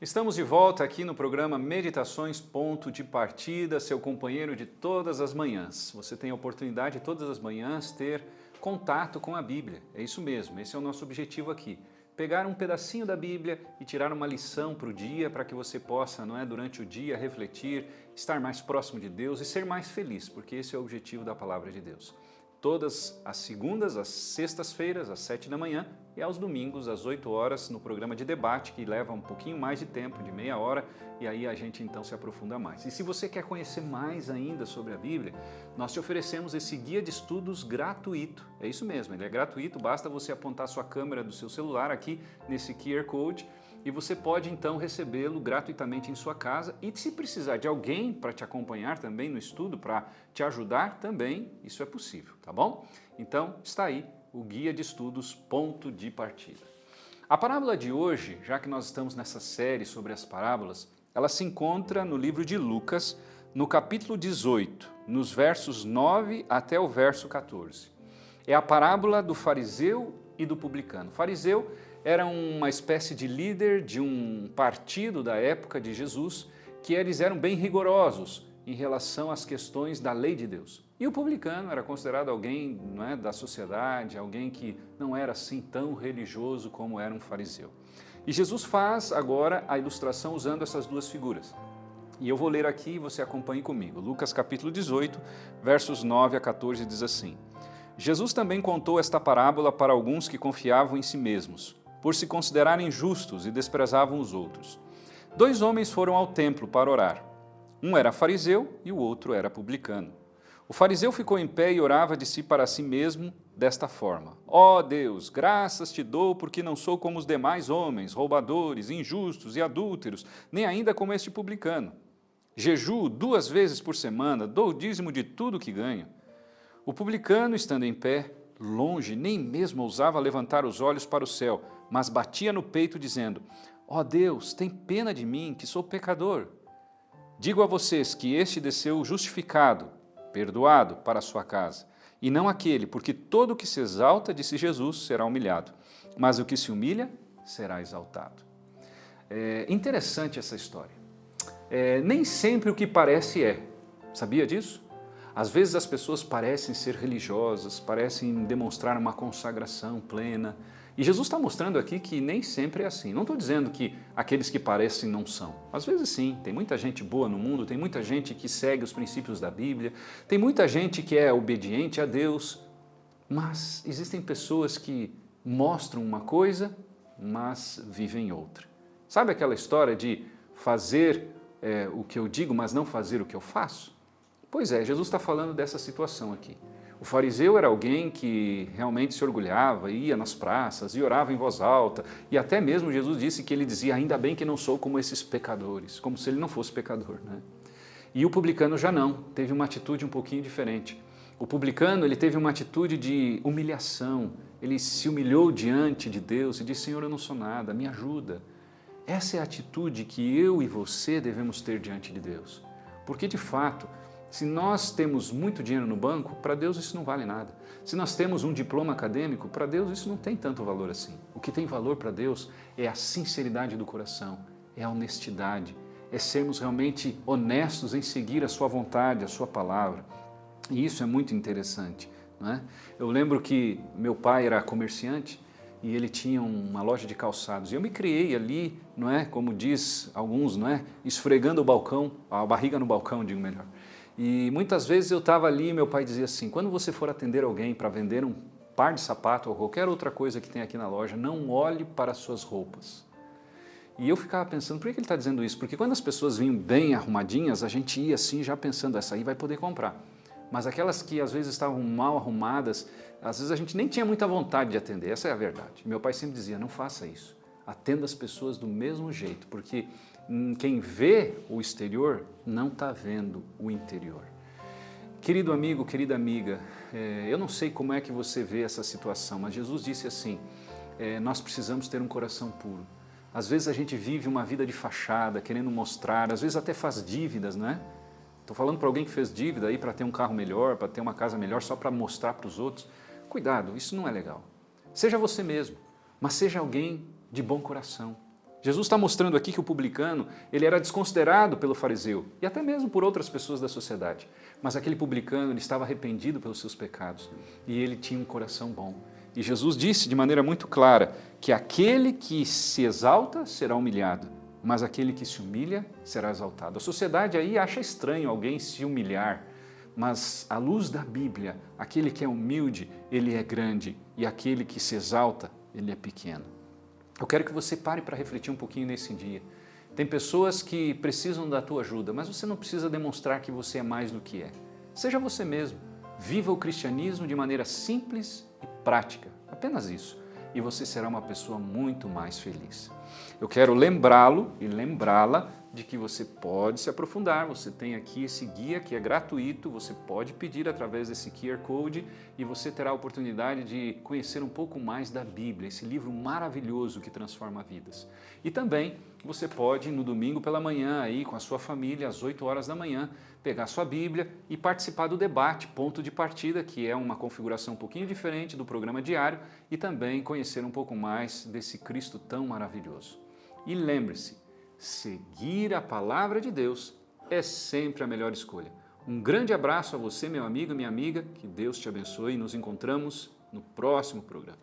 Estamos de volta aqui no programa Meditações Ponto de Partida, seu companheiro de todas as manhãs. Você tem a oportunidade de todas as manhãs ter contato com a Bíblia. É isso mesmo, esse é o nosso objetivo aqui. Pegar um pedacinho da Bíblia e tirar uma lição para o dia, para que você possa, durante o dia, refletir, estar mais próximo de Deus e ser mais feliz, porque esse é o objetivo da Palavra de Deus. Todas as segundas, às sextas-feiras, às 7 da manhã e aos domingos, às 8 horas, no programa de debate, que leva um pouquinho mais de tempo, de meia hora, e aí a gente então se aprofunda mais. E se você quer conhecer mais ainda sobre a Bíblia, nós te oferecemos esse guia de estudos gratuito. É isso mesmo, ele é gratuito, basta você apontar sua câmera do seu celular aqui nesse QR Code, e você pode então recebê-lo gratuitamente em sua casa, e se precisar de alguém para te acompanhar também no estudo, para te ajudar também, isso é possível, tá bom? Então está aí o Guia de Estudos Ponto de Partida. A parábola de hoje, já que nós estamos nessa série sobre as parábolas, ela se encontra no livro de Lucas, no capítulo 18, nos versos 9 até o verso 14. É a parábola do fariseu e do publicano. O fariseu era uma espécie de líder de um partido da época de Jesus, que eles eram bem rigorosos em relação às questões da lei de Deus. E o publicano era considerado alguém da sociedade, alguém que não era assim tão religioso como era um fariseu. E Jesus faz agora a ilustração usando essas duas figuras. E eu vou ler aqui e você acompanhe comigo. Lucas capítulo 18, versos 9 a 14 diz assim: Jesus também contou esta parábola para alguns que confiavam em si mesmos, por se considerarem justos e desprezavam os outros. 2 homens foram ao templo para orar. Um era fariseu e o outro era publicano. O fariseu ficou em pé e orava de si para si mesmo desta forma: Ó Deus, graças te dou porque não sou como os demais homens, roubadores, injustos e adúlteros, nem ainda como este publicano. Jejuo 2 vezes por semana, dou o dízimo de tudo que ganho. O publicano, estando em pé, longe, nem mesmo ousava levantar os olhos para o céu, mas batia no peito dizendo: Ó Deus, tem pena de mim, que sou pecador. Digo a vocês que este desceu justificado, perdoado para a sua casa, e não aquele, porque todo o que se exalta, disse Jesus, será humilhado, mas o que se humilha será exaltado. É interessante essa história. Nem sempre o que parece é. Sabia disso? Às vezes as pessoas parecem ser religiosas, parecem demonstrar uma consagração plena. E Jesus está mostrando aqui que nem sempre é assim. Não estou dizendo que aqueles que parecem não são. Às vezes sim, tem muita gente boa no mundo, tem muita gente que segue os princípios da Bíblia, tem muita gente que é obediente a Deus, mas existem pessoas que mostram uma coisa, mas vivem outra. Sabe aquela história de fazer o que eu digo, mas não fazer o que eu faço? Pois é, Jesus está falando dessa situação aqui. O fariseu era alguém que realmente se orgulhava, ia nas praças e orava em voz alta, e até mesmo Jesus disse que ele dizia: ainda bem que não sou como esses pecadores, como se ele não fosse pecador, né? E o publicano já não, teve uma atitude um pouquinho diferente. O publicano, ele teve uma atitude de humilhação, ele se humilhou diante de Deus e disse: Senhor, eu não sou nada, me ajuda. Essa é a atitude que eu e você devemos ter diante de Deus, porque de fato, se nós temos muito dinheiro no banco, para Deus isso não vale nada. Se nós temos um diploma acadêmico, para Deus isso não tem tanto valor assim. O que tem valor para Deus é a sinceridade do coração, é a honestidade, é sermos realmente honestos em seguir a sua vontade, a sua palavra. E isso é muito interessante, não é? Eu lembro que meu pai era comerciante e ele tinha uma loja de calçados. E eu me criei ali, não é? Como diz alguns, não é? Esfregando o balcão, a barriga no balcão, digo melhor. E muitas vezes eu estava ali e meu pai dizia assim: quando você for atender alguém para vender um par de sapato ou qualquer outra coisa que tem aqui na loja, não olhe para as suas roupas. E eu ficava pensando, por que ele está dizendo isso? Porque quando as pessoas vinham bem arrumadinhas, a gente ia assim já pensando, essa aí vai poder comprar. Mas aquelas que às vezes estavam mal arrumadas, às vezes a gente nem tinha muita vontade de atender, essa é a verdade. Meu pai sempre dizia: não faça isso, atenda as pessoas do mesmo jeito, porque quem vê o exterior não está vendo o interior. Querido amigo, querida amiga, eu não sei como é que você vê essa situação, mas Jesus disse assim: nós precisamos ter um coração puro. Às vezes a gente vive uma vida de fachada, querendo mostrar, às vezes até faz dívidas, não é? Estou falando para alguém que fez dívida aí para ter um carro melhor, para ter uma casa melhor, só para mostrar para os outros. Cuidado, isso não é legal. Seja você mesmo, mas seja alguém de bom coração. Jesus está mostrando aqui que o publicano, ele era desconsiderado pelo fariseu e até mesmo por outras pessoas da sociedade. Mas aquele publicano, ele estava arrependido pelos seus pecados e ele tinha um coração bom. E Jesus disse de maneira muito clara que aquele que se exalta será humilhado, mas aquele que se humilha será exaltado. A sociedade aí acha estranho alguém se humilhar, mas à luz da Bíblia, aquele que é humilde, ele é grande e aquele que se exalta, ele é pequeno. Eu quero que você pare para refletir um pouquinho nesse dia. Tem pessoas que precisam da tua ajuda, mas você não precisa demonstrar que você é mais do que é. Seja você mesmo. Viva o cristianismo de maneira simples e prática. Apenas isso. E você será uma pessoa muito mais feliz. Eu quero lembrá-lo e lembrá-la de que você pode se aprofundar, você tem aqui esse guia que é gratuito, você pode pedir através desse QR Code e você terá a oportunidade de conhecer um pouco mais da Bíblia, esse livro maravilhoso que transforma vidas. E também você pode, no domingo pela manhã, aí com a sua família, às 8 horas da manhã, pegar sua Bíblia e participar do debate Ponto de Partida, que é uma configuração um pouquinho diferente do programa diário, e também conhecer um pouco mais desse Cristo tão maravilhoso. E lembre-se, seguir a palavra de Deus é sempre a melhor escolha. Um grande abraço a você, meu amigo, minha amiga, que Deus te abençoe e nos encontramos no próximo programa.